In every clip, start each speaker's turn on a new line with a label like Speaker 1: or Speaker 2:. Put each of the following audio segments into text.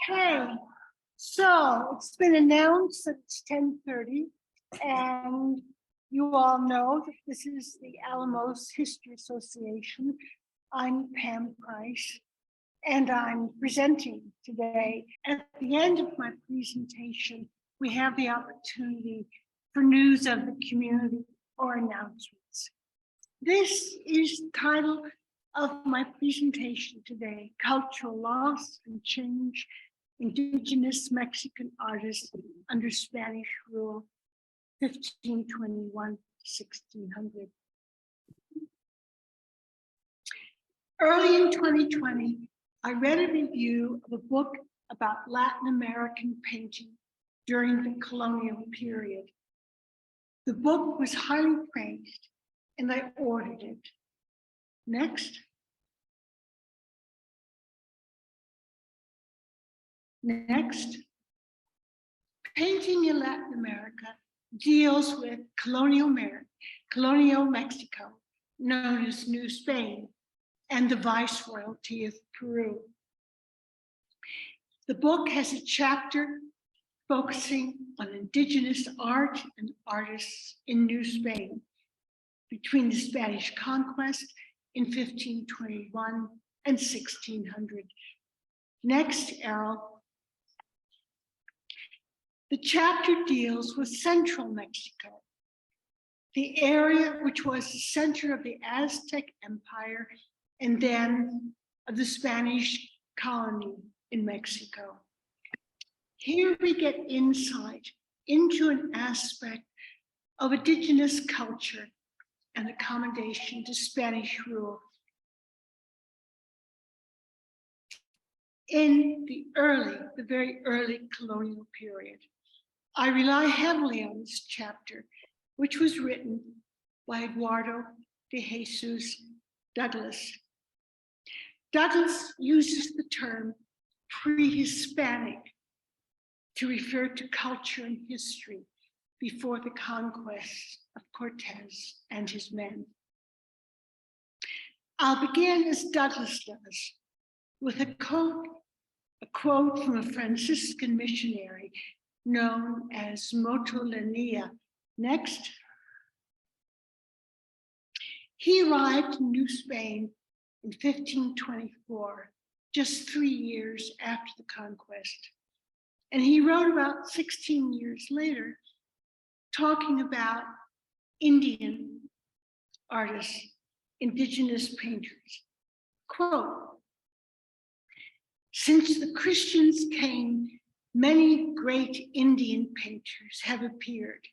Speaker 1: Okay, so it's been announced that it's 10:30, and you all know that this is the Álamos History Association. I'm Pam Price, and I'm presenting today. At the end of my presentation, we have the opportunity for news of the community or announcements. This is the title of my presentation today: Cultural Loss and Change, Indigenous Mexican Artists under Spanish Rule, 1521 to 1600. Early in 2020, I read a review of a book about Latin American painting during the colonial period. The book was highly praised, and I ordered it. Next. Next. Painting in Latin America deals with colonial Mexico, known as New Spain, and the Viceroyalty of Peru. The book has a chapter focusing on indigenous art and artists in New Spain between the Spanish conquest in 1521 and 1600. Next, Errol. The chapter deals with central Mexico, the area which was the center of the Aztec Empire and then of the Spanish colony in Mexico. Here we get insight into an aspect of indigenous culture and accommodation to Spanish rule in the very early colonial period. I rely heavily on this chapter, which was written by Eduardo de Jesus Douglas. Douglas uses the term pre-Hispanic to refer to culture and history before the conquest of Cortez and his men. I'll begin as Douglas does, with a quote from a Franciscan missionary known as Motolenia. Next. He arrived in New Spain in 1524, just 3 years after the conquest. And he wrote about 16 years later, talking about Indian artists, indigenous painters. Quote, "Since the Christians came, many great Indian painters have appeared.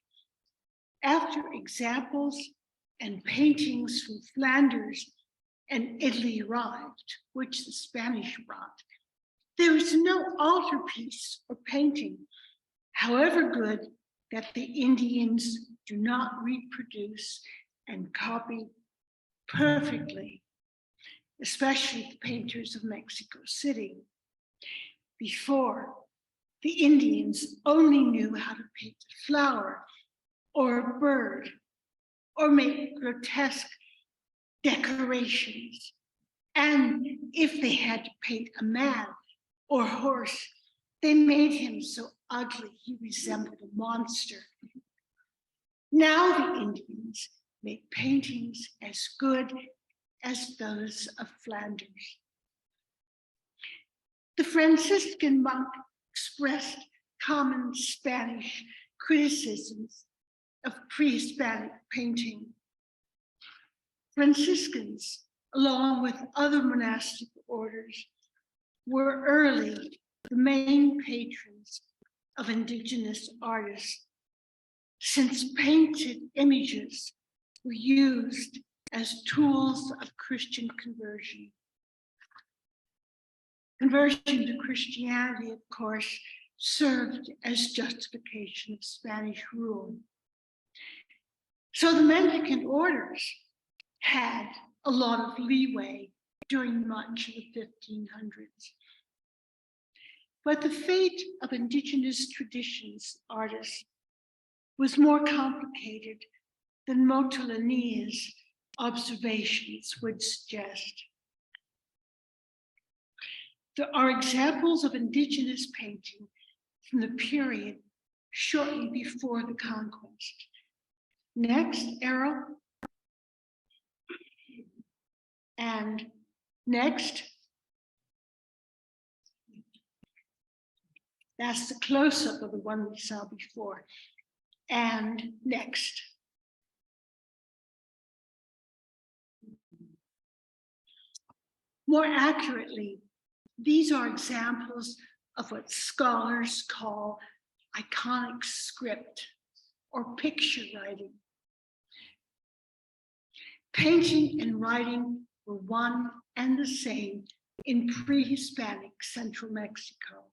Speaker 1: After examples and paintings from Flanders and Italy arrived, which the Spanish brought, there is no altarpiece or painting, however good, that the Indians do not reproduce and copy perfectly, especially the painters of Mexico City. Before, the Indians only knew how to paint a flower or a bird or make grotesque decorations. And if they had to paint a man or horse, they made him so ugly he resembled a monster. Now the Indians make paintings as good as those of Flanders." The Franciscan monk expressed common Spanish criticisms of pre-Hispanic painting. Franciscans, along with other monastic orders, were early the main patrons of indigenous artists, since painted images were used as tools of Christian conversion. Conversion to Christianity, of course, served as justification of Spanish rule. So the mendicant orders had a lot of leeway during much of the 1500s. But the fate of indigenous traditions artists was more complicated than Motolenia's observations would suggest. There are examples of indigenous painting from the period shortly before the conquest. Next, Errol. And next. That's the close-up of the one we saw before. And next. More accurately, these are examples of what scholars call iconic script or picture writing. Painting and writing were one and the same in pre-Hispanic Central Mexico.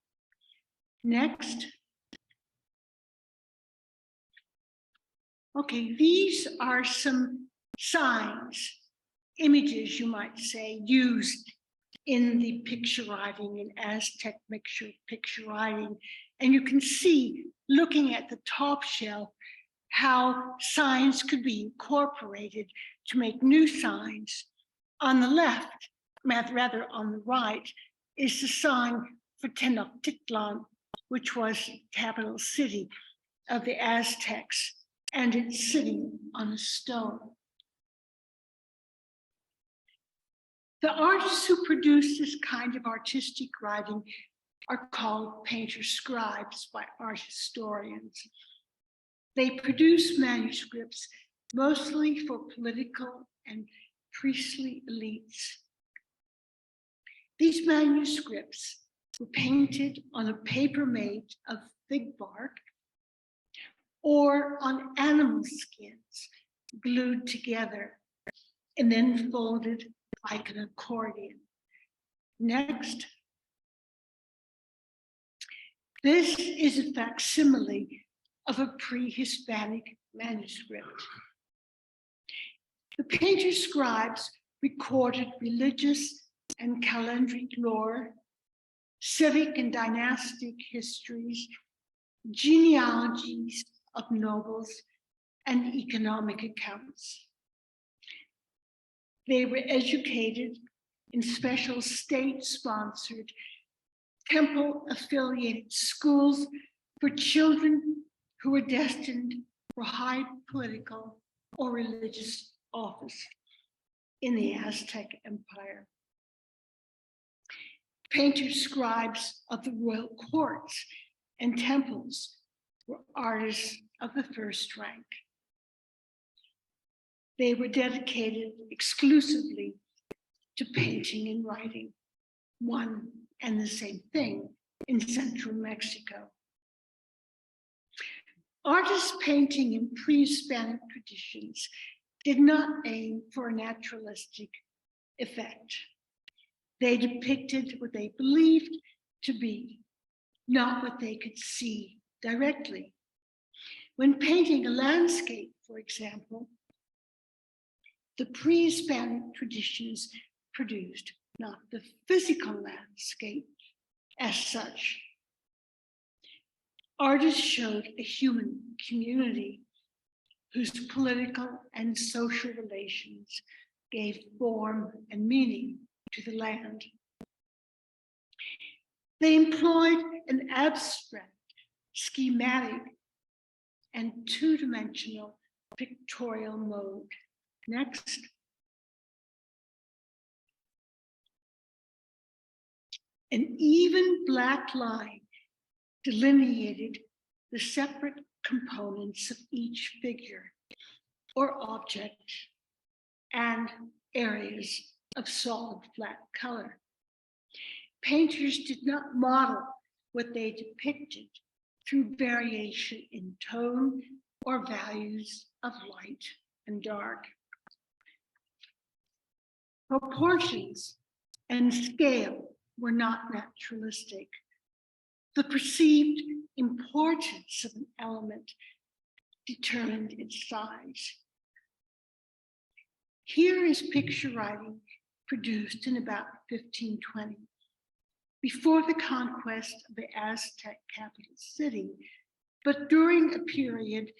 Speaker 1: Next. Okay, these are some signs, images, you might say, used in the picture writing, in Aztec picture writing. And you can see, looking at the top shelf, how signs could be incorporated to make new signs. On the left, rather on the right, is the sign for Tenochtitlan, which was the capital city of the Aztecs, and it's sitting on a stone. The artists who produce this kind of artistic writing are called painter-scribes by art historians. They produce manuscripts mostly for political and priestly elites. These manuscripts were painted on a paper made of fig bark or on animal skins glued together and then folded like an accordion. Next. This is a facsimile of a pre-Hispanic manuscript. The painter-scribes recorded religious and calendric lore, civic and dynastic histories, genealogies of nobles, and economic accounts. They were educated in special state-sponsored, temple-affiliated schools for children who were destined for high political or religious office in the Aztec Empire. Painter-scribes of the royal courts and temples were artists of the first rank. They were dedicated exclusively to painting and writing, one and the same thing in central Mexico. Artists painting in pre-Hispanic traditions did not aim for a naturalistic effect. They depicted what they believed to be, not what they could see directly. When painting a landscape, for example, the pre-Hispanic traditions produced not the physical landscape as such. Artists showed a human community whose political and social relations gave form and meaning to the land. They employed an abstract, schematic, and two-dimensional pictorial mode. Next. An even black line delineated the separate components of each figure or object and areas of solid flat color. Painters did not model what they depicted through variation in tone or values of light and dark. Proportions and scale were not naturalistic. The perceived importance of an element determined its size. Here is picture writing produced in about 1520, before the conquest of the Aztec capital city, but during a period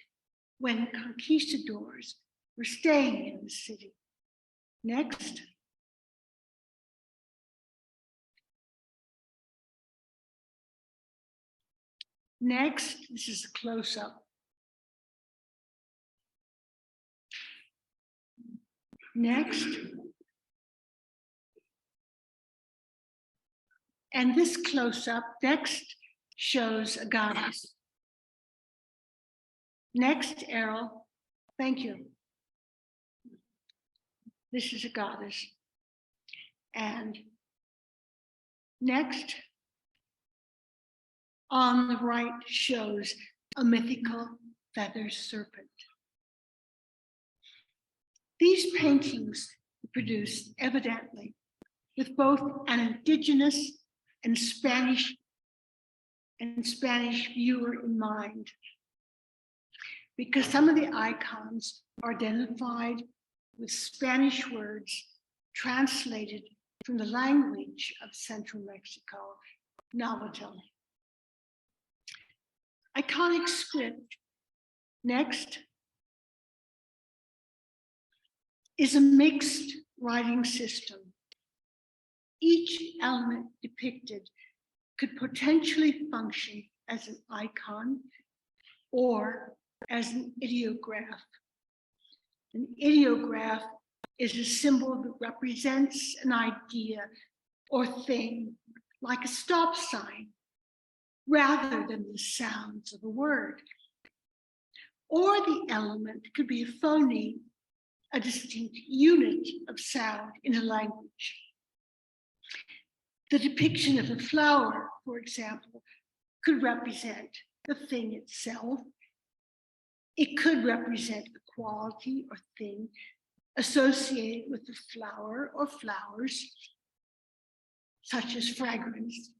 Speaker 1: when conquistadors were staying in the city. Next. Next, this is a close-up. Next. And this close-up next shows a goddess. Next, Errol, thank you. This is a goddess. And next, on the right shows a mythical feather serpent. These paintings were produced evidently with both an indigenous and Spanish viewer in mind, because some of the icons are identified with Spanish words translated from the language of Central Mexico, Nahuatl. Iconic script, next, is a mixed writing system. Each element depicted could potentially function as an icon or as an ideograph. An ideograph is a symbol that represents an idea or thing, like a stop sign, rather than the sounds of a word. Or the element could be a phoneme, a distinct unit of sound in a language. The depiction of a flower, for example, could represent the thing itself. It could represent a quality or thing associated with the flower or flowers, such as fragrance.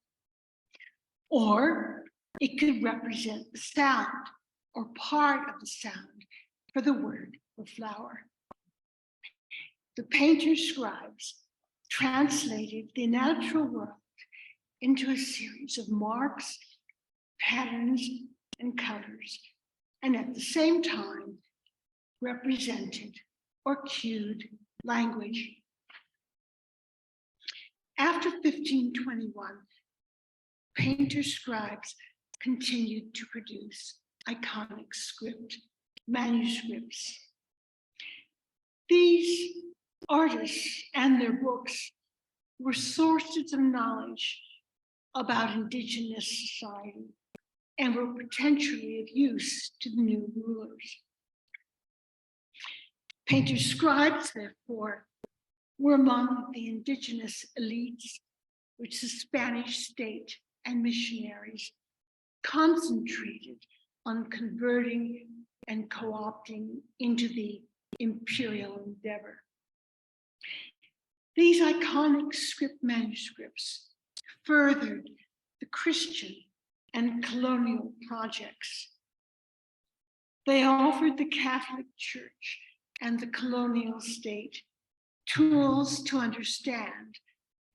Speaker 1: Or it could represent the sound or part of the sound for the word or flower. The painter scribes translated the natural world into a series of marks, patterns, and colors, and at the same time represented or cued language. After 1521, painter scribes continued to produce iconic script manuscripts. These artists and their books were sources of knowledge about indigenous society and were potentially of use to the new rulers. Painter scribes, therefore, were among the indigenous elites which the Spanish state and missionaries concentrated on converting and co-opting into the imperial endeavor. These iconic script manuscripts furthered the Christian and colonial projects. They offered the Catholic Church and the colonial state tools to understand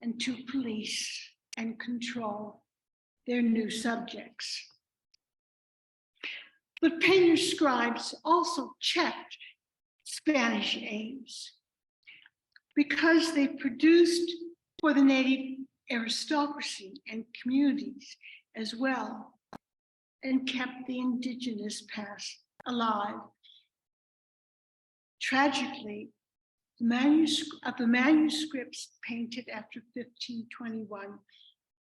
Speaker 1: and to police and control their new subjects. But painter scribes also checked Spanish aims because they produced for the native aristocracy and communities as well, and kept the indigenous past alive. Tragically, of the manuscripts painted after 1521,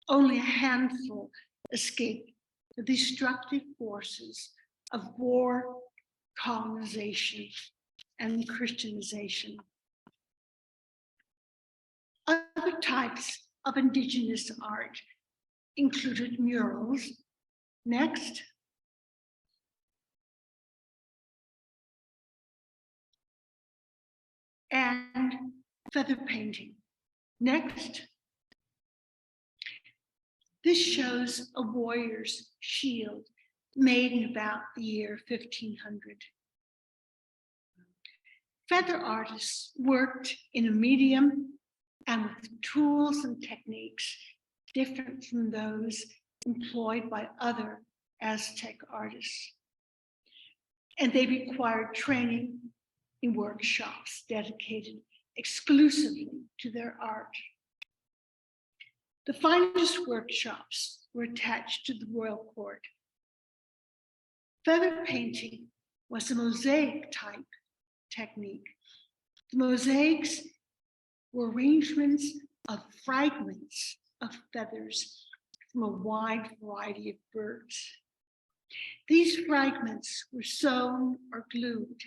Speaker 1: only a handful escaped the destructive forces of war, colonization, and Christianization. Other types of indigenous art included murals. Next. And feather painting. Next. This shows a warrior's shield made in about the year 1500. Feather artists worked in a medium and with tools and techniques different from those employed by other Aztec artists. And they required training in workshops dedicated exclusively to their art. The finest workshops were attached to the royal court Feather painting was a mosaic type technique. The mosaics were arrangements of fragments of feathers from a wide variety of birds. These fragments were sewn or glued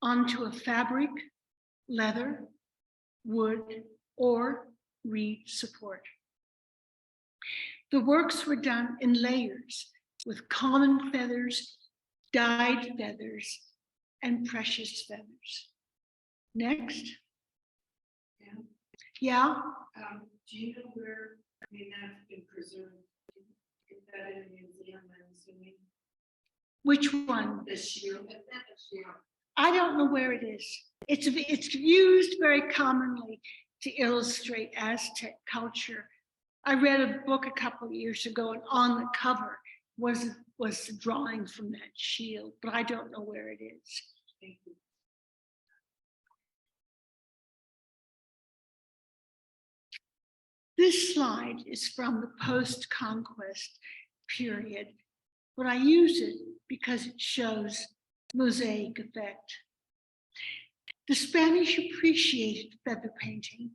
Speaker 1: onto a fabric, leather, wood, or reed support. The works were done in layers with common feathers, dyed feathers, and precious feathers. Next. Yeah.
Speaker 2: Do you know where, I mean, that's been preserved? Is that in a museum, I'm assuming?
Speaker 1: Which one?
Speaker 2: The shield. Is that the shield?
Speaker 1: I don't know where it is. It's used very commonly to illustrate Aztec culture. I read a book a couple of years ago, and on the cover was the drawing from that shield, but I don't know where it is.
Speaker 2: Thank you.
Speaker 1: This slide is from the post-conquest period, but I use it because it shows mosaic effect. The Spanish appreciated feather painting,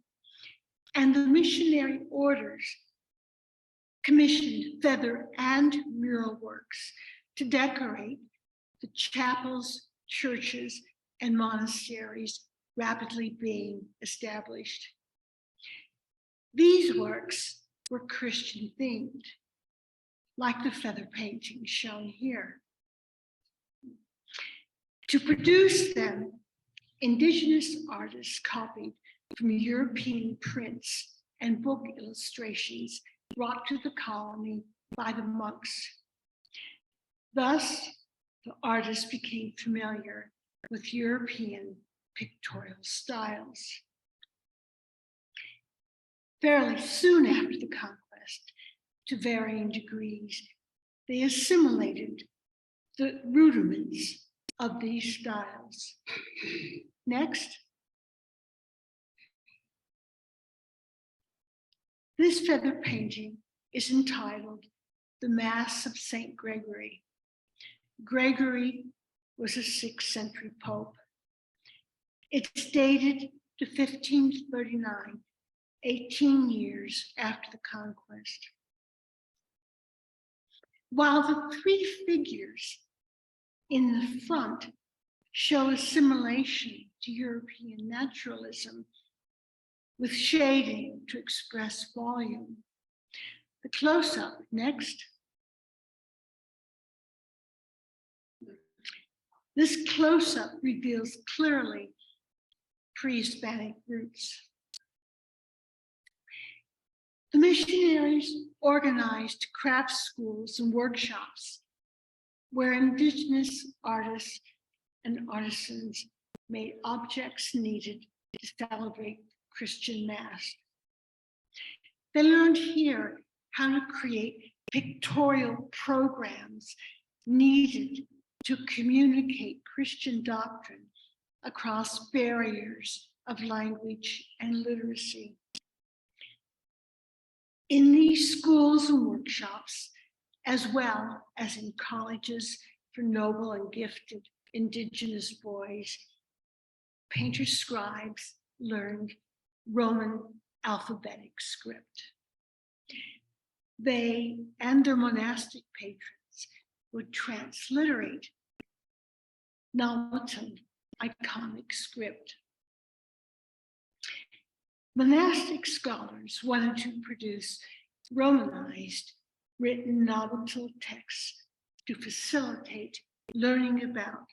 Speaker 1: and the missionary orders commissioned feather and mural works to decorate the chapels, churches, and monasteries rapidly being established. These works were Christian themed, like the feather painting shown here. To produce them, Indigenous artists copied from European prints and book illustrations brought to the colony by the monks. Thus, the artists became familiar with European pictorial styles. Fairly soon after the conquest, to varying degrees, they assimilated the rudiments of these styles. Next. This feather painting is entitled The Mass of St. Gregory. Gregory was a 6th century pope. It's dated to 1539, 18 years after the conquest. While the 3 figures in the front show assimilation to European naturalism with shading to express volume, the close-up next. This close-up reveals clearly pre-Hispanic roots. The missionaries organized craft schools and workshops where Indigenous artists and artisans made objects needed to celebrate Christian Mass. They learned here how to create pictorial programs needed to communicate Christian doctrine across barriers of language and literacy. In these schools and workshops, as well as in colleges for noble and gifted Indigenous boys, painter scribes learned Roman alphabetic script. They and their monastic patrons would transliterate Nahuatl iconic script. Monastic scholars wanted to produce Romanized written Nahuatl texts to facilitate learning about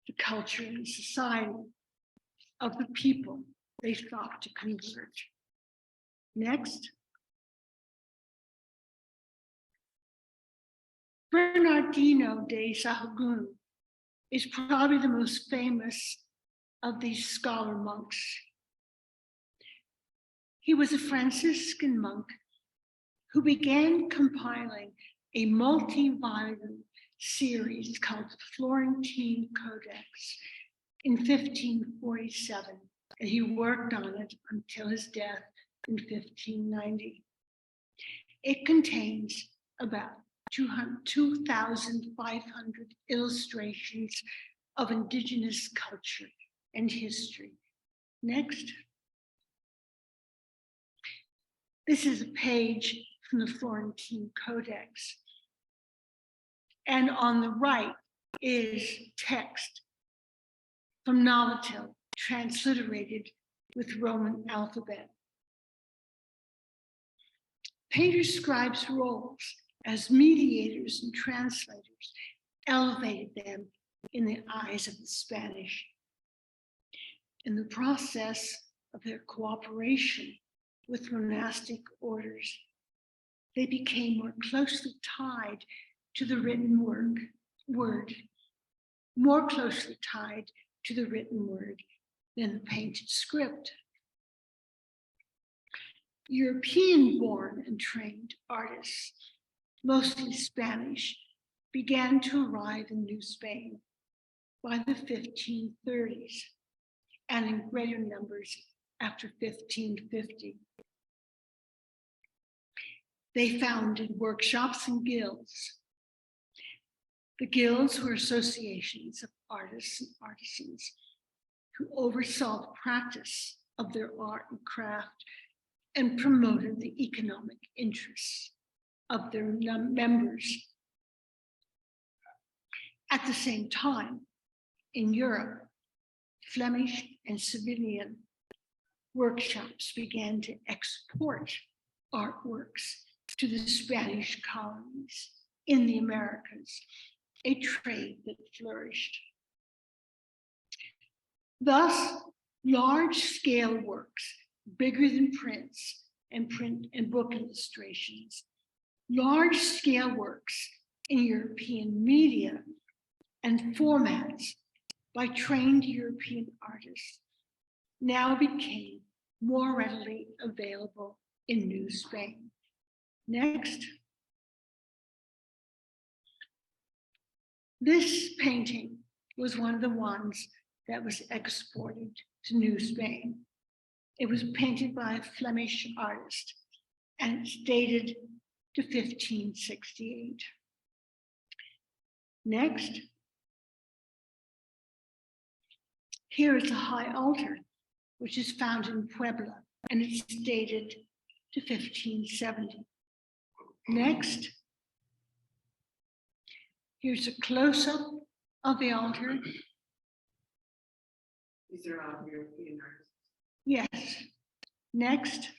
Speaker 1: the culture and society of the people they sought to convert. Next. Bernardino de Sahagún is probably the most famous of these scholar monks. He was a Franciscan monk who began compiling a multi-volume series called the Florentine Codex in 1547, and he worked on it until his death in 1590. It contains about 2,500 illustrations of Indigenous culture and history. Next. This is a page from the Florentine Codex. And on the right is text from Nahuatl, transliterated with Roman alphabet. Painters' scribes' roles as mediators and translators elevated them in the eyes of the Spanish. In the process of their cooperation with monastic orders, they became more closely tied to the written word, more closely tied to the written word than the painted script. European-born and trained artists, mostly Spanish, began to arrive in New Spain by the 1530s and in greater numbers after 1550. They founded workshops and guilds. The guilds were associations of artists and artisans who oversaw the practice of their art and craft and promoted the economic interests of their members. At the same time, in Europe, Flemish and Sevillian workshops began to export artworks to the Spanish colonies in the Americas, a trade that flourished. Thus, large-scale works, bigger than prints and print and book illustrations, large-scale works in European media and formats by trained European artists now became more readily available in New Spain. Next. This painting was one of the ones that was exported to New Spain. It was painted by a Flemish artist and it's dated to 1568. Next. Here is a high altar, which is found in Puebla, and it's dated to 1570. Next. Here's a close-up of the altar.
Speaker 2: These are all European artists.
Speaker 1: Yes. Next.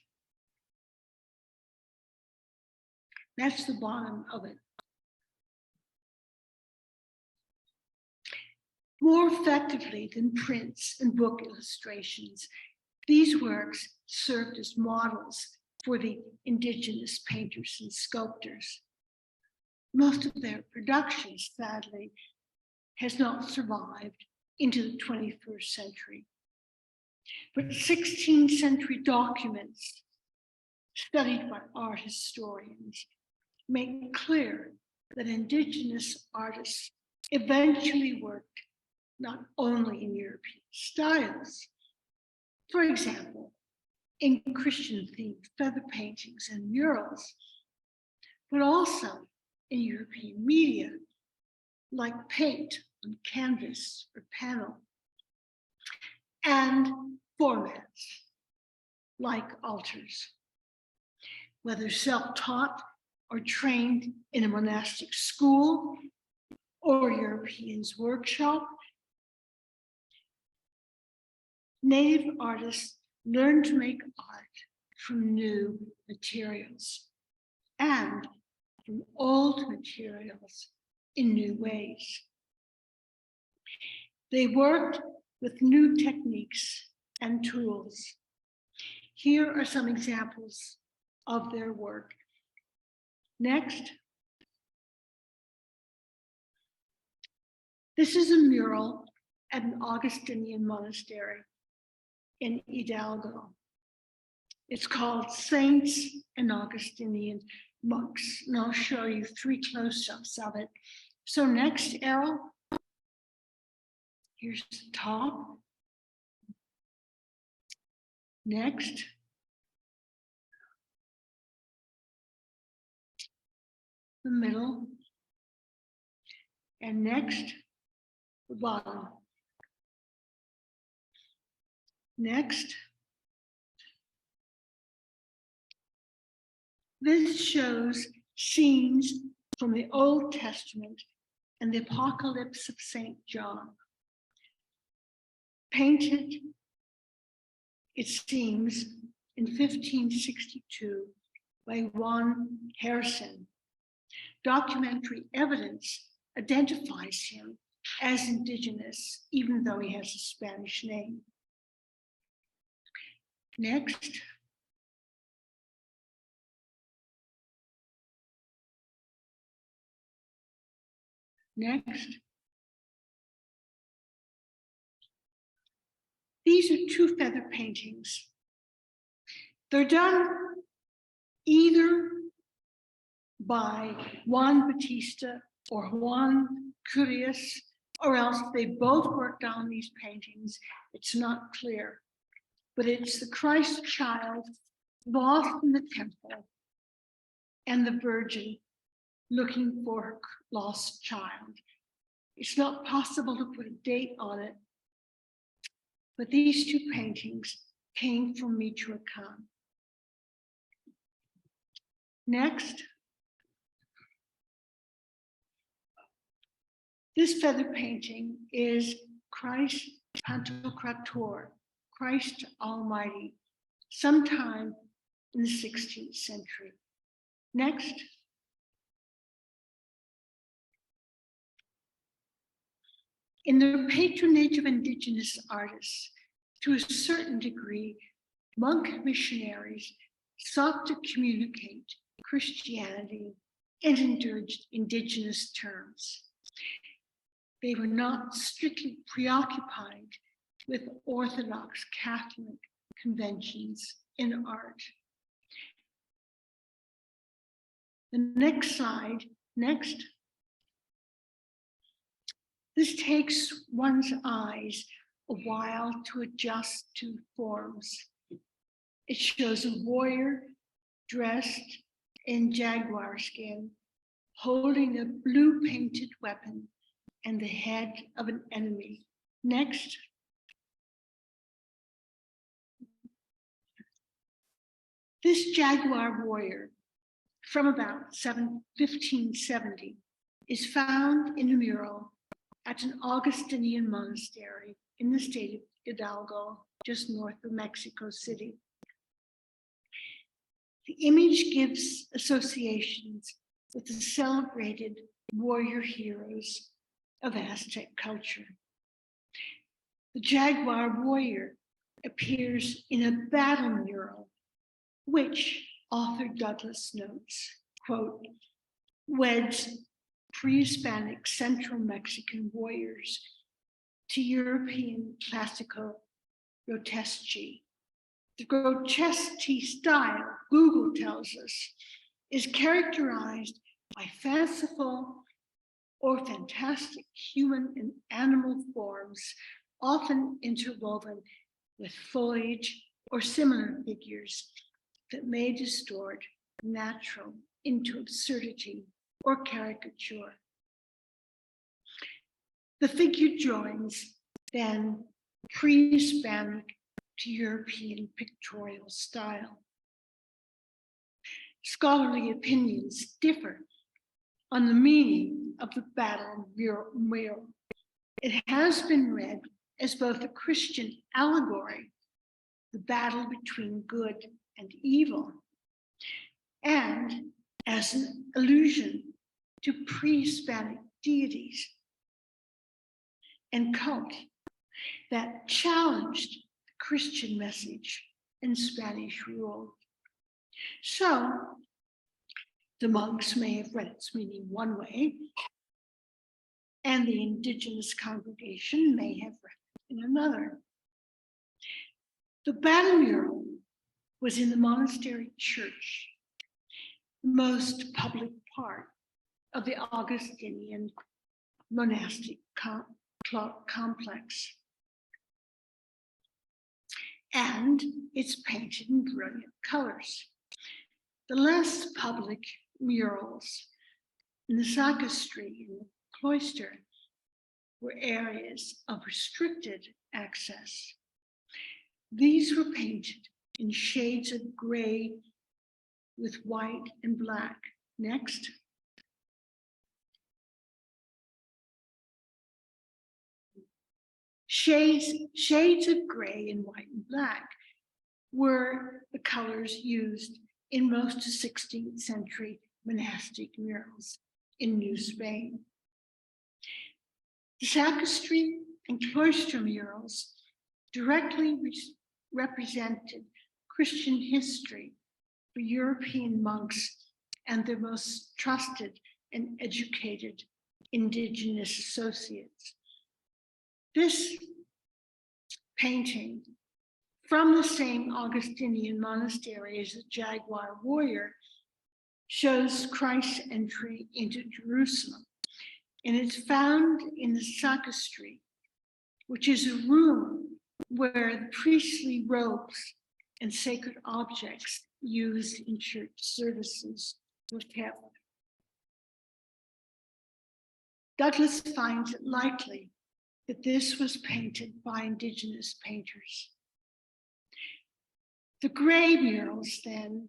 Speaker 1: That's the bottom of it. More effectively than prints and book illustrations, these works served as models for the indigenous painters and sculptors. Most of their productions, sadly, has not survived into the 21st century. But 16th century documents studied by art historians make clear that indigenous artists eventually worked not only in European styles, for example, in Christian-themed feather paintings and murals, but also in European media, like paint on canvas or panel, and formats, like altars. Whether self-taught or trained in a monastic school or Europeans' workshop, Native artists learned to make art from new materials and from old materials in new ways. They worked with new techniques and tools. Here are some examples of their work. Next. This is a mural at an Augustinian monastery in Hidalgo. It's called Saints and Augustinian Monks, and I'll show you 3 close-ups of it. So next, Errol, here's the top. Next. the middle, and next, the bottom. Next, this shows scenes from the Old Testament and the Apocalypse of St. John. Painted, it seems, in 1562 by Juan Harrison. Documentary evidence identifies him as indigenous, even though he has a Spanish name. Next. Next. These are two feather paintings. They're done either by Juan Batista or Juan Curias, or else they both worked on these paintings. It's not clear, but it's the Christ child lost in the temple and the Virgin looking for her lost child. It's not possible to put a date on it, but these two paintings came from Michoacan. Next. This feather painting is Christ Pantocrator, Christ Almighty, sometime in the 16th century. Next. In the patronage of indigenous artists, to a certain degree, monk missionaries sought to communicate Christianity in indigenous terms. They were not strictly preoccupied with Orthodox Catholic conventions in art. The next slide, next. This takes one's eyes a while to adjust to forms. It shows a warrior dressed in jaguar skin, holding a blue painted weapon and the head of an enemy. Next. This jaguar warrior from about 1570 is found in a mural at an Augustinian monastery in the state of Hidalgo, just north of Mexico City. The image gives associations with the celebrated warrior heroes of Aztec culture. The jaguar warrior appears in a battle mural, which author Douglas notes, quote, weds pre-Hispanic Central Mexican warriors to European classical grotesque. The grotesque style, Google tells us, is characterized by fanciful or fantastic human and animal forms, often interwoven with foliage or similar figures that may distort natural into absurdity or caricature. The figure drawings then pre-Hispanic to European pictorial style. Scholarly opinions differ on the meaning of the battle mural. It has been read as both a Christian allegory, the battle between good and evil, and as an allusion to pre-Hispanic deities and cult that challenged the Christian message in Spanish rule. So the monks may have read its meaning one way, and the indigenous congregation may have read it in another. The battle mural was in the monastery church, the most public part of the Augustinian monastic complex. And it's painted in brilliant colors. The less public murals in the sacristy in the cloister were areas of restricted access. These were painted in shades of gray with white and black. Next. Shades of gray and white and black were the colors used in most of 16th century monastic murals in New Spain. The sacristy and cloister murals directly represented Christian history for European monks and their most trusted and educated indigenous associates. This painting from the same Augustinian monastery as the Jaguar Warrior shows Christ's entry into Jerusalem, and it's found in the sacristy, which is a room where the priestly robes and sacred objects used in church services were kept. Douglas finds it likely that this was painted by indigenous painters. The gray murals then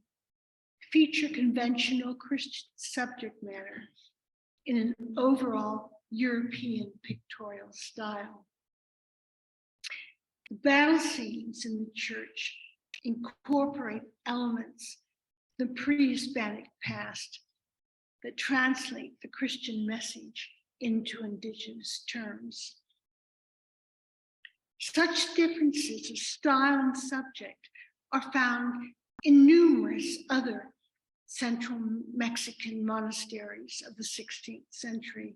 Speaker 1: feature conventional Christian subject matter in an overall European pictorial style. The battle scenes in the church incorporate elements of the pre-Hispanic past that translate the Christian message into indigenous terms. Such differences of style and subject are found in numerous other Central Mexican monasteries of the 16th century.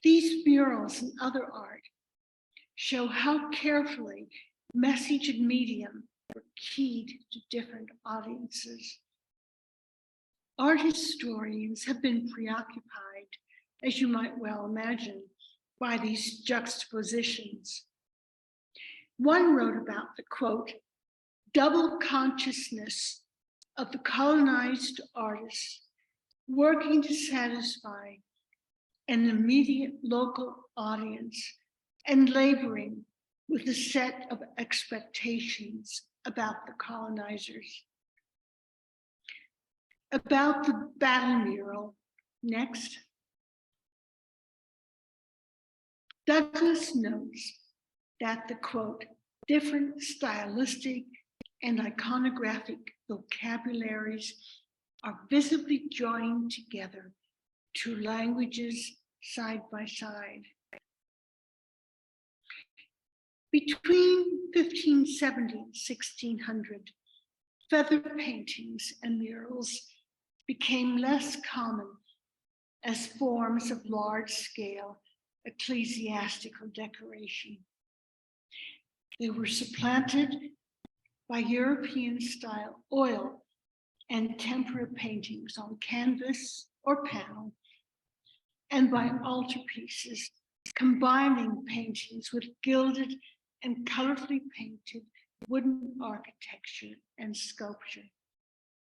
Speaker 1: These murals and other art show how carefully message and medium were keyed to different audiences. Art historians have been preoccupied, as you might well imagine, by these juxtapositions. One wrote about the, quote, double consciousness of the colonized artist working to satisfy an immediate local audience and laboring with a set of expectations about the colonizers. About the battle mural, next. Douglas notes that the, quote, different stylistic and iconographic vocabularies are visibly joined together, two languages side by side. Between 1570 and 1600, feather paintings and murals became less common as forms of large-scale ecclesiastical decoration. They were supplanted by European-style oil and tempera paintings on canvas or panel, and by altarpieces combining paintings with gilded and colorfully painted wooden architecture and sculpture.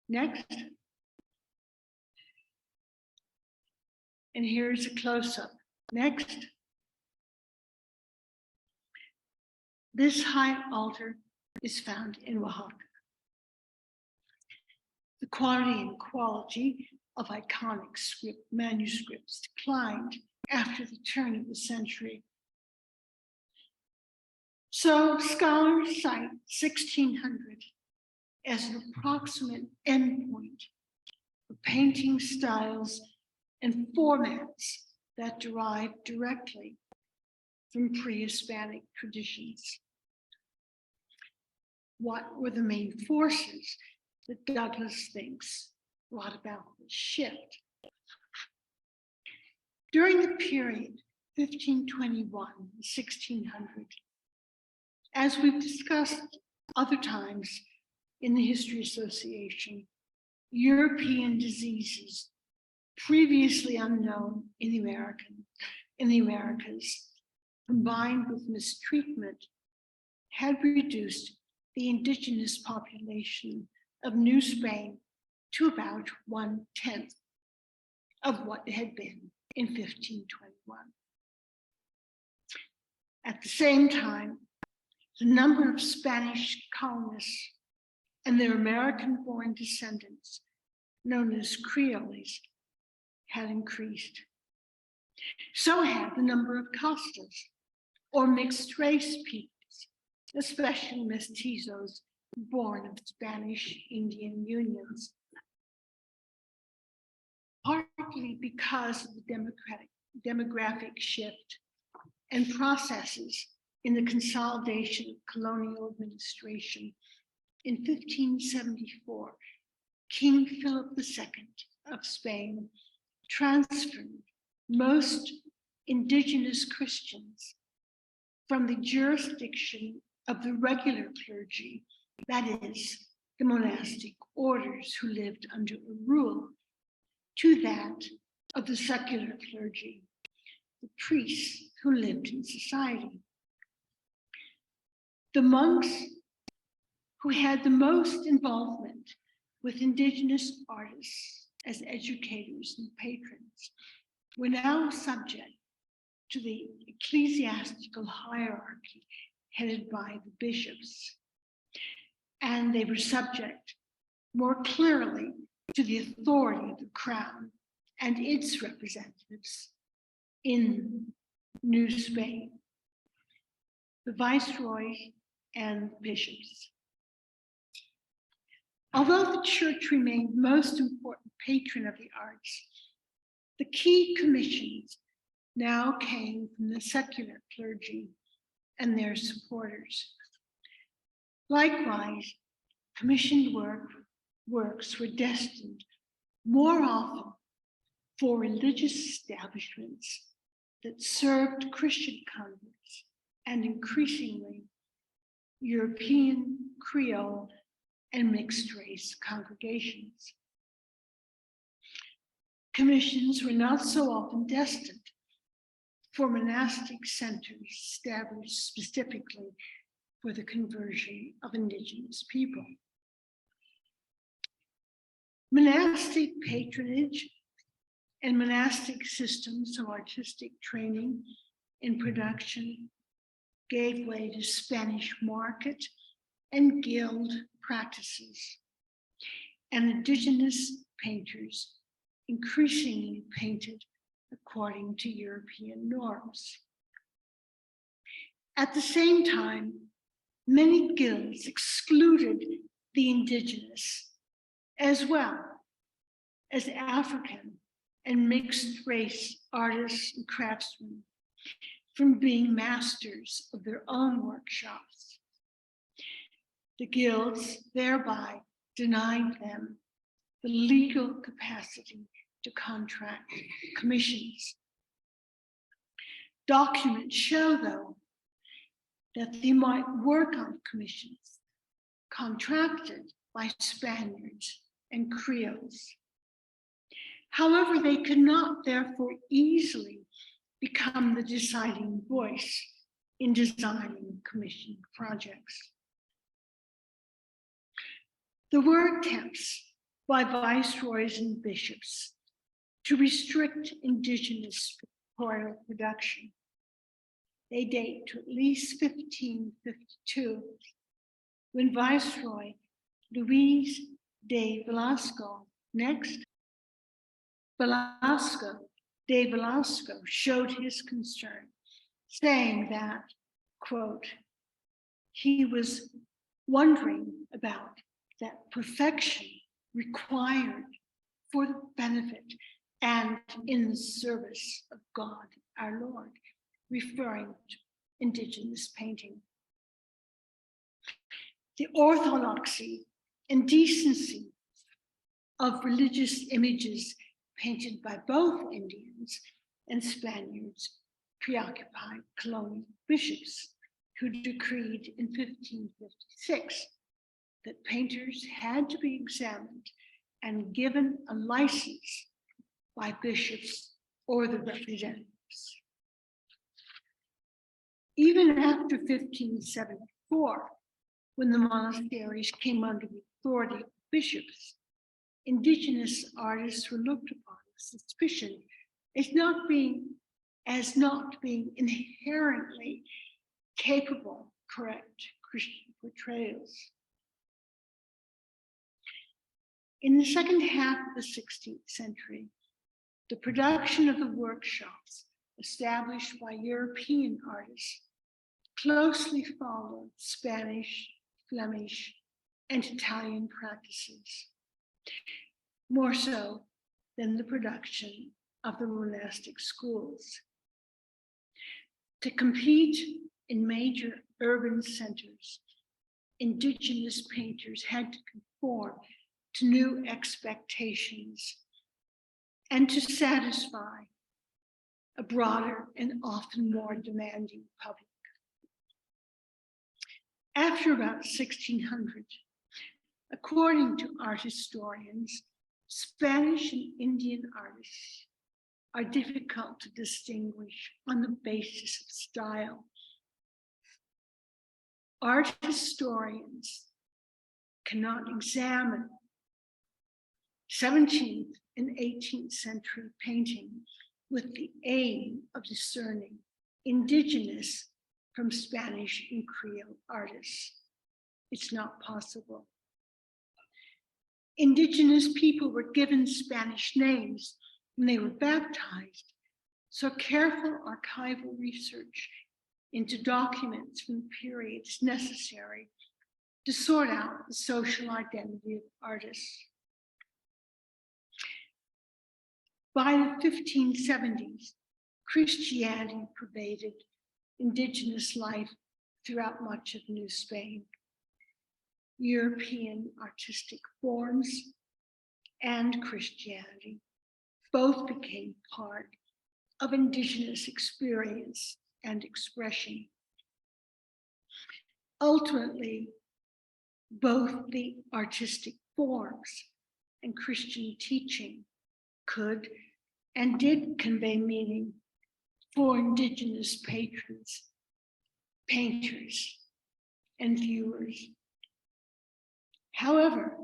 Speaker 1: Next. And here's a close-up. Next. This high altar is found in Oaxaca. The quantity and quality of iconic manuscripts declined after the turn of the century. So scholars cite 1600 as an approximate endpoint for painting styles and formats that derive directly from pre-Hispanic traditions. What were the main forces that Douglas thinks brought about this shift? During the period 1521 to 1600, as we've discussed other times in the History Association, European diseases previously unknown in the Americas, combined with mistreatment, had reduced the indigenous population of New Spain to about 1/10 of what it had been in 1521. At the same time, the number of Spanish colonists and their American-born descendants, known as Creoles, had increased. So had the number of castas, or mixed-race peoples, especially mestizos born of Spanish-Indian unions, partly because of the demographic shift and processes in the consolidation of colonial administration. In 1574, King Philip II of Spain transferred most indigenous Christians from the jurisdiction of the regular clergy, that is, the monastic orders who lived under a rule, to that of the secular clergy, the priests who lived in society. The monks who had the most involvement with indigenous artists as educators and patrons were now subject to the ecclesiastical hierarchy headed by the bishops, and they were subject more clearly to the authority of the crown and its representatives in New Spain, the viceroy and bishops. Although the church remained the most important patron of the arts, the key commissions now came from the secular clergy and their supporters. Likewise, commissioned works were destined more often for religious establishments that served Christian converts and increasingly European, Creole, and mixed-race congregations. Commissions were not so often destined for monastic centers established specifically for the conversion of indigenous people. Monastic patronage and monastic systems of artistic training and production gave way to Spanish market and guild practices, and indigenous painters increasingly painted according to European norms. At the same time, many guilds excluded the indigenous as well as African and mixed race artists and craftsmen from being masters of their own workshops. The guilds thereby denied them the legal capacity to contract commissions. Documents show, though, that they might work on commissions contracted by Spaniards and Creoles. However, they could not therefore easily become the deciding voice in designing commissioned projects. There were attempts by viceroys and bishops to restrict indigenous pictorial production. They date to at least 1552, when Viceroy Luis de Velasco de Velasco showed his concern, saying that, quote, he was wondering about that perfection required for the benefit and in the service of God our Lord, referring to indigenous painting. The orthodoxy and decency of religious images painted by both Indians and Spaniards preoccupied colonial bishops, who decreed in 1556 that painters had to be examined and given a license by bishops or the representatives. Even after 1574, when the monasteries came under the authority of bishops, indigenous artists were looked upon suspicion as not being inherently capable of correct Christian portrayals. In the second half of the 16th century, the production of the workshops established by European artists closely followed Spanish, Flemish, and Italian practices, more so than the production of the monastic schools. To compete in major urban centers, Indigenous painters had to conform to new expectations and to satisfy a broader and often more demanding public. After about 1600, according to art historians, Spanish and Indian artists are difficult to distinguish on the basis of style. Art historians cannot examine 17th and 18th century painting with the aim of discerning Indigenous from Spanish and Creole artists. It's not possible. Indigenous people were given Spanish names when they were baptized, so careful archival research into documents from the period is necessary to sort out the social identity of artists. By the 1570s, Christianity pervaded Indigenous life throughout much of New Spain. European artistic forms and Christianity both became part of Indigenous experience and expression. Ultimately, both the artistic forms and Christian teaching could and did convey meaning for Indigenous patrons, painters, and viewers. However,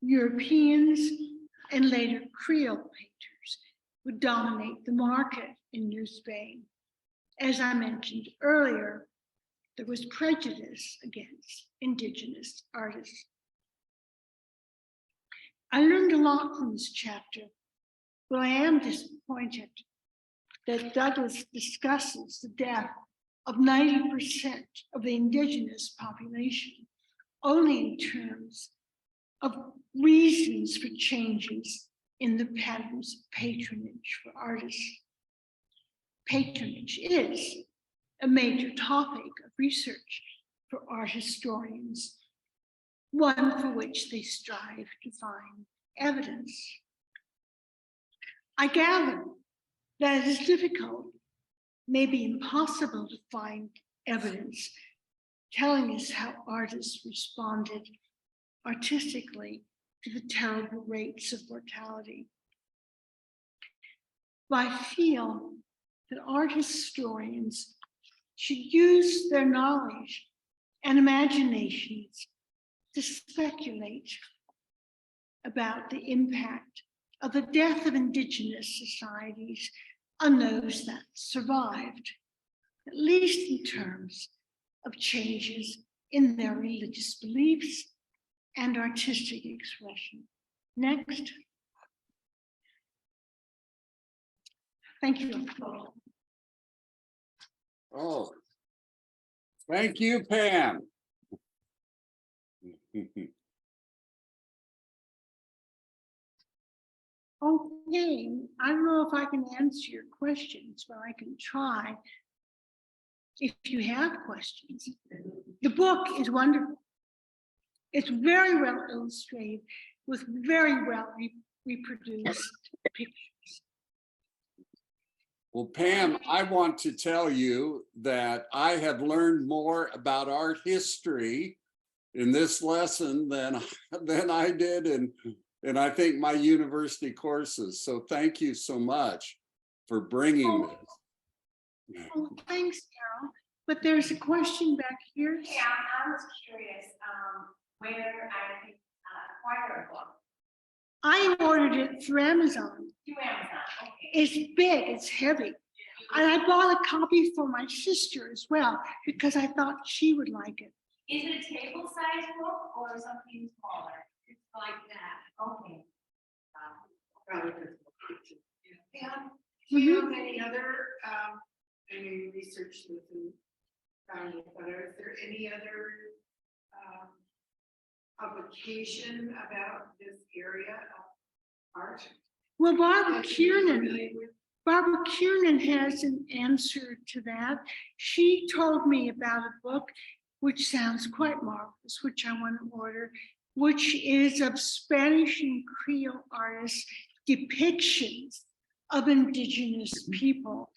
Speaker 1: Europeans and later Creole painters would dominate the market in New Spain. As I mentioned earlier, there was prejudice against Indigenous artists. I learned a lot from this chapter, but I am disappointed that Douglas discusses the death of 90% of the Indigenous population only in terms of reasons for changes in the patterns of patronage for artists. Patronage is a major topic of research for art historians, one for which they strive to find evidence. I gather that it is difficult, maybe impossible, to find evidence telling us how artists responded artistically to the terrible rates of mortality. But I feel that art historians should use their knowledge and imaginations to speculate about the impact of the death of Indigenous societies on those that survived, at least in terms of changes in their religious beliefs and artistic expression. Next. Thank you.
Speaker 3: Oh, thank you, Pam.
Speaker 1: Okay, I don't know if I can answer your questions, but I can try if you have questions. The book is wonderful. It's very well illustrated with very well reproduced pictures.
Speaker 3: Well, Pam, I want to tell you that I have learned more about art history in this lesson than I did in I think my university courses. So thank you so much for bringing this.
Speaker 1: Oh, thanks, Carol. But there's a question back here.
Speaker 4: Yeah, I was curious where I could acquire a book.
Speaker 1: I ordered it through Amazon.
Speaker 4: Through Amazon, okay.
Speaker 1: It's big, it's heavy. And I bought a copy for my sister as well, because I thought she would like it.
Speaker 4: Is it a table-sized book or something smaller? It's like that, okay.
Speaker 2: Pam, do you know any other, I know you researched this and found it, but is there any other publication about this area of art?
Speaker 1: Well, Barbara
Speaker 2: that you're
Speaker 1: Kiernan
Speaker 2: familiar with?
Speaker 1: Barbara Kiernan has an answer to that. She told me about a book which sounds quite marvelous, which I want to order, which is of Spanish and Creole artists' depictions of indigenous people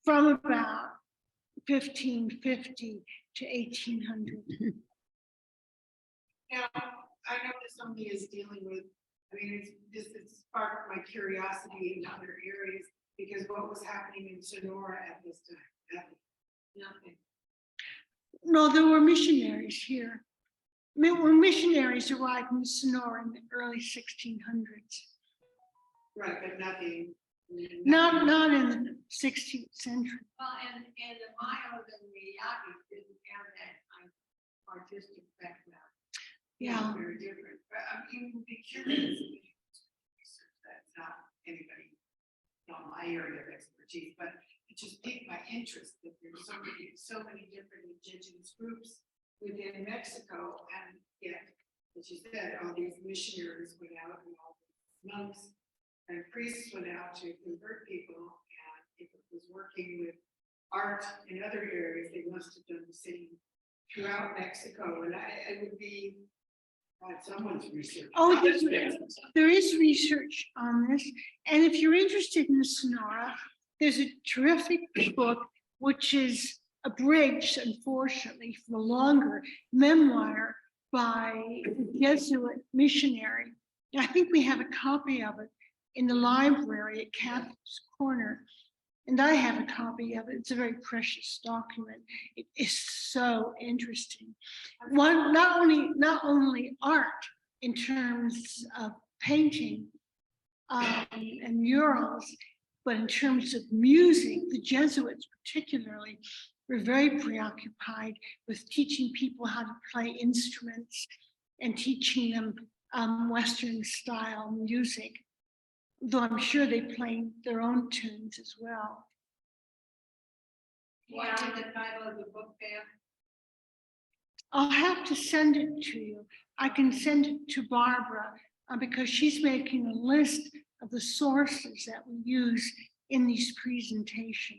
Speaker 1: from about 1550 to 1800.
Speaker 2: Now, I know this only is dealing with, I mean, this sparked my curiosity in other areas, because what was happening in Sonora at this time? Nothing.
Speaker 1: No, there were missionaries here. When missionaries arrived in Sonora in the early 1600s.
Speaker 2: Right, but nothing.
Speaker 1: Not in the 16th century.
Speaker 4: Well, and the Mayos and the Yaquis didn't have that artistic background.
Speaker 1: Yeah.
Speaker 2: Very different, but I mean, would be curious. That's not anybody, not my area of expertise, but it just piqued my interest that there's so many different indigenous groups within Mexico, and yet, as you said, all these missionaries went out, and all these monks and priests went out to convert people, and if it was working with art in other areas, they must have done the same throughout Mexico, and I would be someone's research.
Speaker 1: Oh, there is research on this. And if you're interested in the Sonora, there's a terrific book, which is abridged, unfortunately, from a longer memoir by a Jesuit missionary. And I think we have a copy of it in the library at Catherine's Corner. And I have a copy of it. It's a very precious document. It is so interesting. One, not only art in terms of painting and murals, but in terms of music. The Jesuits particularly were very preoccupied with teaching people how to play instruments and teaching them Western style music, though I'm sure they played their own tunes as well.
Speaker 4: What is the title of the book, Pam?
Speaker 1: I'll have to send it to you. I can send it to Barbara because she's making a list of the sources that we use in these presentations.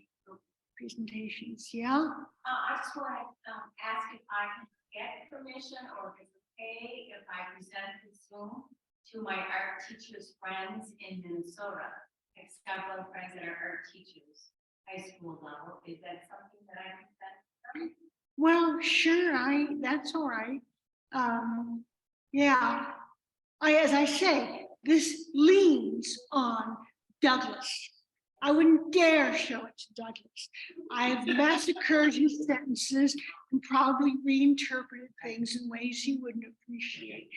Speaker 1: Yeah.
Speaker 4: I just want to ask if I can get permission, or if it's okay if I present this Zoom to my art teachers friends in Minnesota. I have several friends that are art teachers, high school level. Is that something that I can send to them?
Speaker 1: Well, sure. That's all right. Yeah. As I say, this leans on Douglas. I wouldn't dare show it to Douglas. I have massacred his sentences and probably reinterpreted things in ways he wouldn't appreciate.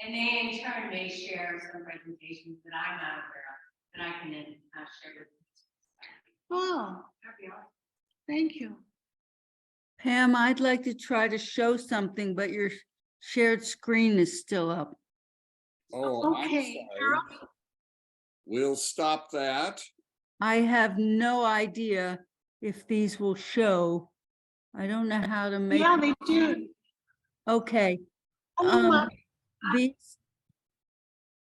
Speaker 4: And they in turn may share some presentations that I'm not aware of that I can then share with you.
Speaker 1: Oh, thank you.
Speaker 5: Pam, I'd like to try to show something, but your shared screen is still up.
Speaker 3: Oh, I'm
Speaker 1: Okay.
Speaker 3: sorry. We'll stop that.
Speaker 5: I have no idea if these will show. I don't know how to make.
Speaker 1: Yeah, they do.
Speaker 5: Okay.
Speaker 1: Oh,
Speaker 5: These,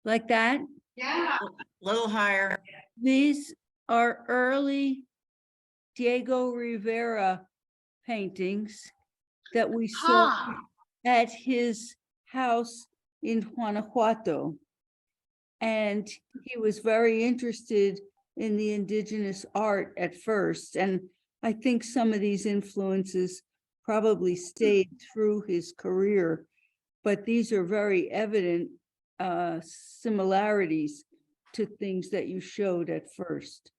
Speaker 5: like that?
Speaker 2: Yeah.
Speaker 6: Little higher.
Speaker 5: These are early Diego Rivera paintings that we saw at his house in Guanajuato. And he was very interested in the indigenous art at first. And I think some of these influences probably stayed through his career, but these are very evident similarities to things that you showed at first.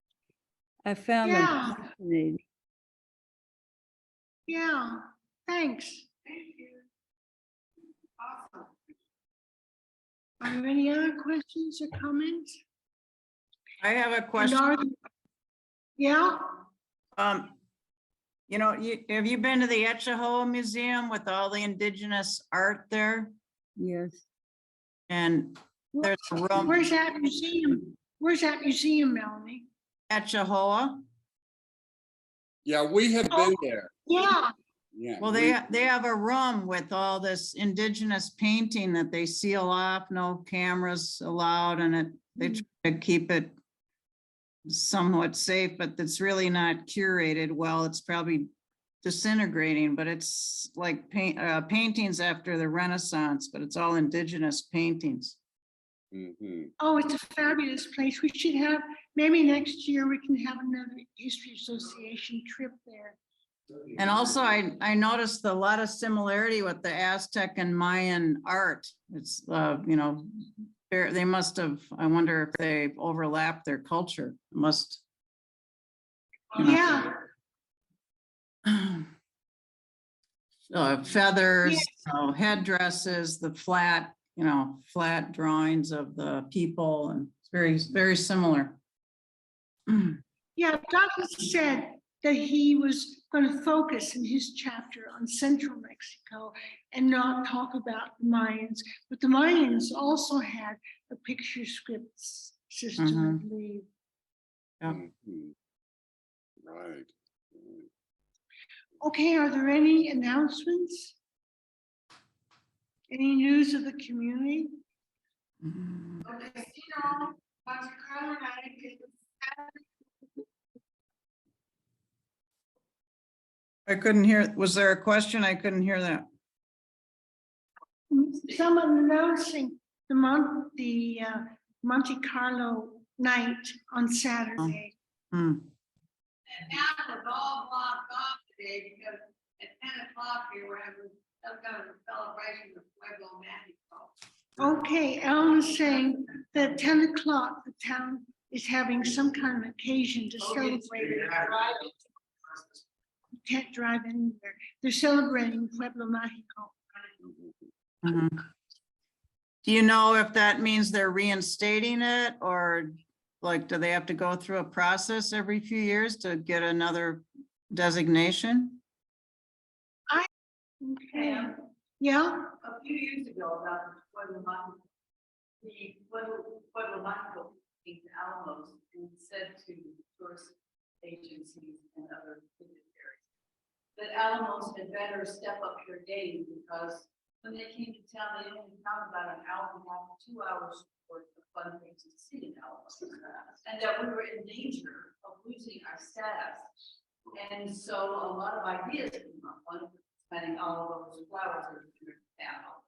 Speaker 5: I found them fascinating.
Speaker 1: yeah, thanks.
Speaker 2: Thank you. Awesome.
Speaker 1: Are there any other questions or comments?
Speaker 6: I have a
Speaker 1: And
Speaker 6: question.
Speaker 1: yeah,
Speaker 6: You know, have you been to the Etchahoa Museum with all the indigenous art there?
Speaker 5: Yes.
Speaker 6: And there's a room,
Speaker 1: where's that museum? Where's that museum, Melanie?
Speaker 6: Etchahoa.
Speaker 3: Yeah, we have been there.
Speaker 1: Yeah,
Speaker 3: Yeah.
Speaker 6: Well, they have a room with all this indigenous painting that they seal off, no cameras allowed, and they try to keep it somewhat safe, but it's really not curated well. It's probably disintegrating, but it's like paintings after the Renaissance, but it's all indigenous paintings.
Speaker 3: Mhm.
Speaker 1: oh, it's a fabulous place. We should have, maybe next year we can have another History Association trip there.
Speaker 6: And also I noticed a lot of similarity with the Aztec and Mayan art. It's, you know, they must have, I wonder if they overlapped their culture. Must. You know.
Speaker 1: Yeah,
Speaker 6: Feathers, headdresses, the flat, you know, flat drawings of the people, and it's very, very similar.
Speaker 1: yeah, Douglas said that he was going to focus in his chapter on Central Mexico and not talk about the Mayans, but the Mayans also had a picture script system, I believe.
Speaker 6: Yeah.
Speaker 3: Mhm. Right.
Speaker 1: Okay, are there any announcements? Any news of the community?
Speaker 6: I couldn't hear, was there a question? I couldn't hear that.
Speaker 1: Someone announcing the Monte Carlo night on Saturday.
Speaker 6: Hmm.
Speaker 2: And now it's all blocked off today because at 10 o'clock here, we're having some kind of a celebration of Pueblo Mágico.
Speaker 1: Okay, Ellen is saying that at 10 o'clock, the town is having some kind of occasion to celebrate. You can't drive anywhere. They're celebrating Pueblo Mágico.
Speaker 6: Mhm. Do you know if that means they're reinstating it, or like, do they have to go through a process every few years to get another designation?
Speaker 1: Okay, yeah,
Speaker 2: A few years ago, about Pueblo Mágico, the Pueblo Mágico came to Álamos and said to tourist agencies and other dignitaries that Álamos had better step up their game, because when they came to town, they only found about an hour and a half, 2 hours worth of fun things to see in Álamos, and that we were in danger of losing our status. And so a lot of ideas came up. One of them was planting all of those flowers in the town.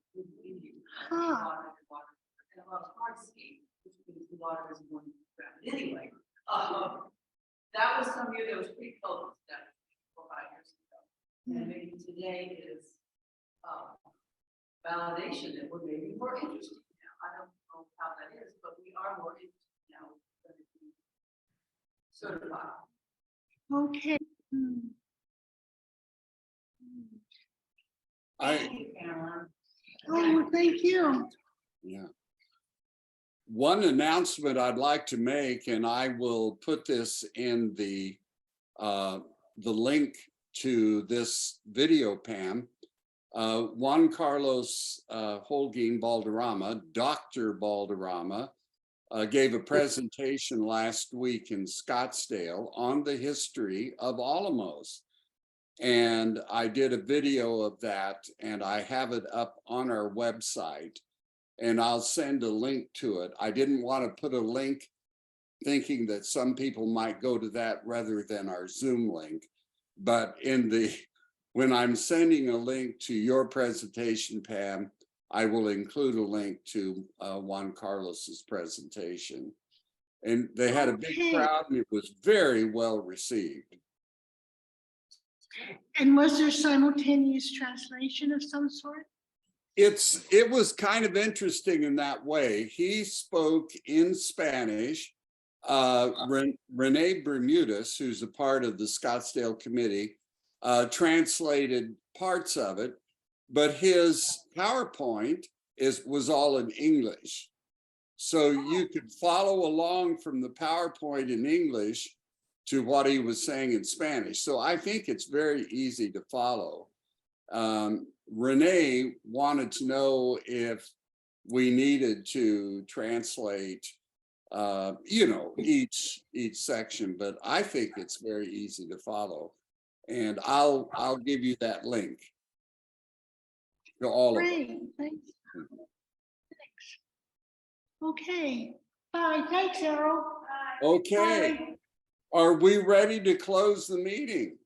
Speaker 1: Huh.
Speaker 2: And a lot of hardscape, which means the water is going to the ground anyway. That was some year that was pretty close, that 4 or 5 years ago. And maybe today is validation that we're maybe more interested now. I don't know how that is, but we are more interested now than we certified.
Speaker 1: okay.
Speaker 3: I,
Speaker 1: Oh, well, thank you.
Speaker 3: yeah. One announcement I'd like to make, and I will put this in the link to this video, Pam. Juan Carlos Holguin Balderrama, Dr. Balderrama, gave a presentation last week in Scottsdale on the history of Álamos. And I did a video of that, and I have it up on our website, and I'll send a link to it. I didn't want to put a link thinking that some people might go to that rather than our Zoom link. But when I'm sending a link to your presentation, Pam, I will include a link to Juan Carlos's presentation. And they had a big crowd, and it was very well received.
Speaker 1: And was there simultaneous translation of some sort?
Speaker 3: It was kind of interesting in that way. He spoke in Spanish. Renee Bermudez, who's a part of the Scottsdale committee, translated parts of it, but his PowerPoint was all in English. So you could follow along from the PowerPoint in English to what he was saying in Spanish. So I think it's very easy to follow. Renee wanted to know if we needed to translate, you know, each section, but I think it's very easy to follow. And I'll give you that link to all of them.
Speaker 1: Great, thanks. Thanks. Okay, bye, thanks, Errol.
Speaker 3: Okay,
Speaker 1: Bye.
Speaker 3: are we ready to close the meeting?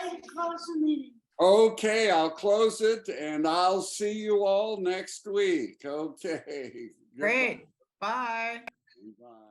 Speaker 1: Ready to close the meeting.
Speaker 3: Okay, I'll close it and I'll see you all next week. Okay.
Speaker 6: Great, bye.
Speaker 3: Goodbye.